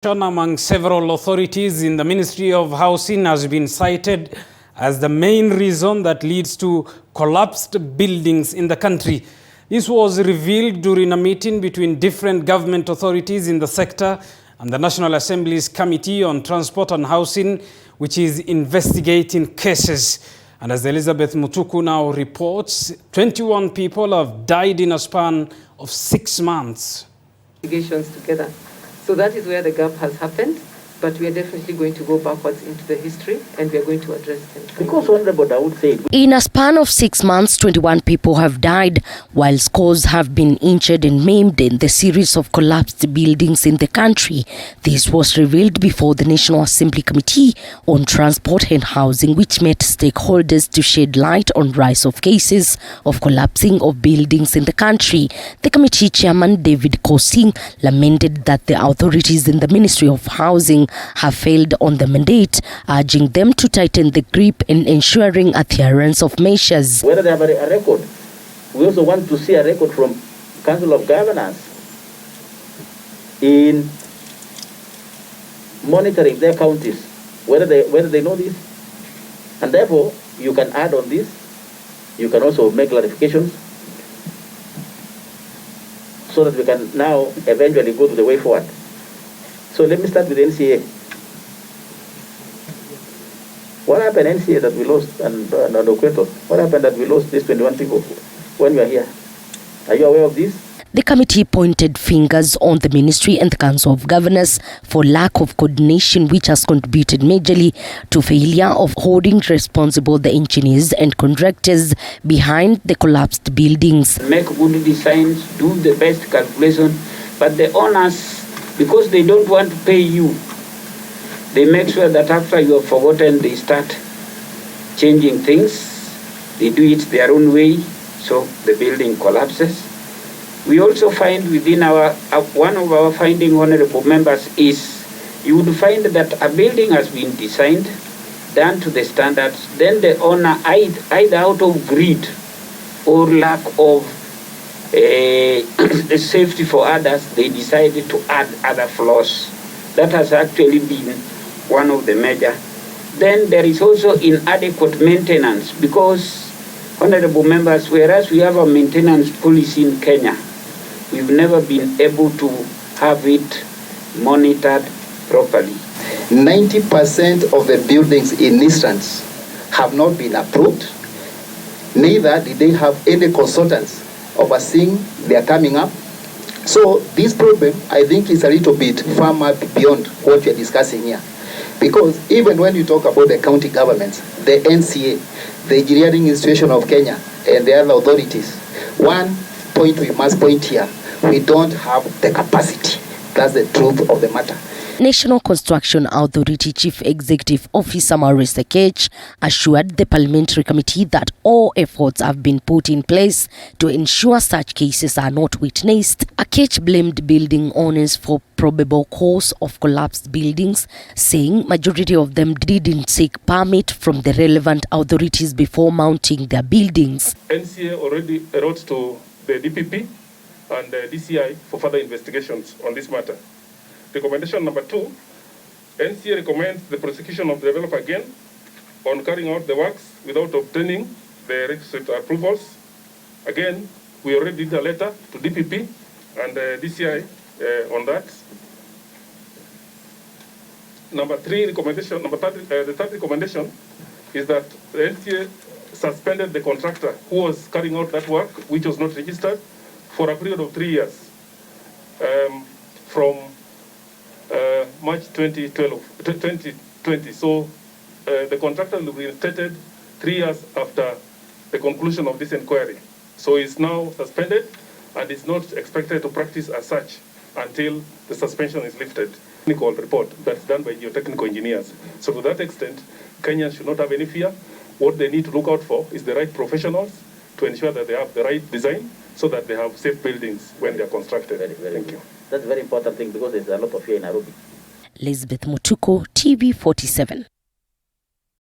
Among several authorities in the Ministry of Housing has been cited as the main reason that leads to collapsed buildings in the country. This was revealed during a meeting between different government authorities in the sector and the National Assembly's Committee on Transport and Housing, which is investigating cases. And as Elizabeth Mutuku now reports, 21 people have died in a span of 6 months. Together. So that is where the gap has happened, but we are definitely going to go backwards into the history and we are going to address them. Because Honorable, I would say, in a span of 6 months, 21 people have died, while scores have been injured and maimed in the series of collapsed buildings in the country. This was revealed before the National Assembly Committee on Transport and Housing, which met stakeholders to shed light on rise of cases of collapsing of buildings in the country. The committee chairman, David Kosing, lamented that the authorities in the Ministry of Housing have failed on the mandate, urging them to tighten the grip in ensuring adherence of measures. Whether they have a record, we also want to see a record from Council of Governors in monitoring their counties, whether they know this. And therefore, you can add on this, you can also make clarifications so that we can now eventually go to the way forward. So let me start with NCA. What happened NCA that we lost and Oqueto? What happened that we lost these 21 people when we are here? Are you aware of this? The committee pointed fingers on the ministry and the Council of Governors for lack of coordination, which has contributed majorly to failure of holding responsible the engineers and contractors behind the collapsed buildings. Make good designs, do the best calculation, but the owners, because they don't want to pay you, they make sure that after you have forgotten, they start changing things. They do it their own way, so the building collapses. We also find within our, one of our finding, honorable members, is you would find that a building has been designed, done to the standards, then the owner, either out of greed or lack of safety for others, they decided to add other floors. That has actually been one of the major. Then there is also inadequate maintenance because, honorable members, whereas we have a maintenance policy in Kenya, we've never been able to have it monitored properly. 90% of the buildings in Easterns have not been approved. Neither did they have any consultants overseeing their coming up. So this problem, I think, is a little bit far beyond what we are discussing here. Because even when you talk about the county governments, the NCA, the Engineering Institution of Kenya, and the other authorities, one point we must point here, we don't have the capacity. That's the truth of the matter. National Construction Authority Chief Executive Officer Marissa Kech assured the Parliamentary Committee that all efforts have been put in place to ensure such cases are not witnessed. Kech blamed building owners for probable cause of collapsed buildings, saying majority of them didn't seek permit from the relevant authorities before mounting their buildings. NCA already wrote to the DPP and the DCI for further investigations on this matter. Recommendation number 2, NCA recommends the prosecution of the developer again on carrying out the works without obtaining the requisite approvals. Again, we already did a letter to DPP and DCI on that. Number 3 recommendation, the third recommendation is that the NCA suspended the contractor who was carrying out that work, which was not registered, for a period of 3 years, from March 2020. So the contractor will be reinstated 3 years after the conclusion of this inquiry. So it's now suspended and is not expected to practice as such until the suspension is lifted. Technical report that's done by geotechnical engineers. So to that extent, Kenyans should not have any fear. What they need to look out for is the right professionals to ensure that they have the right design so that they have safe buildings when they are constructed. Thank you. That's a very important thing because there's a lot of fear in Nairobi. Elizabeth Mutuku, TV 47.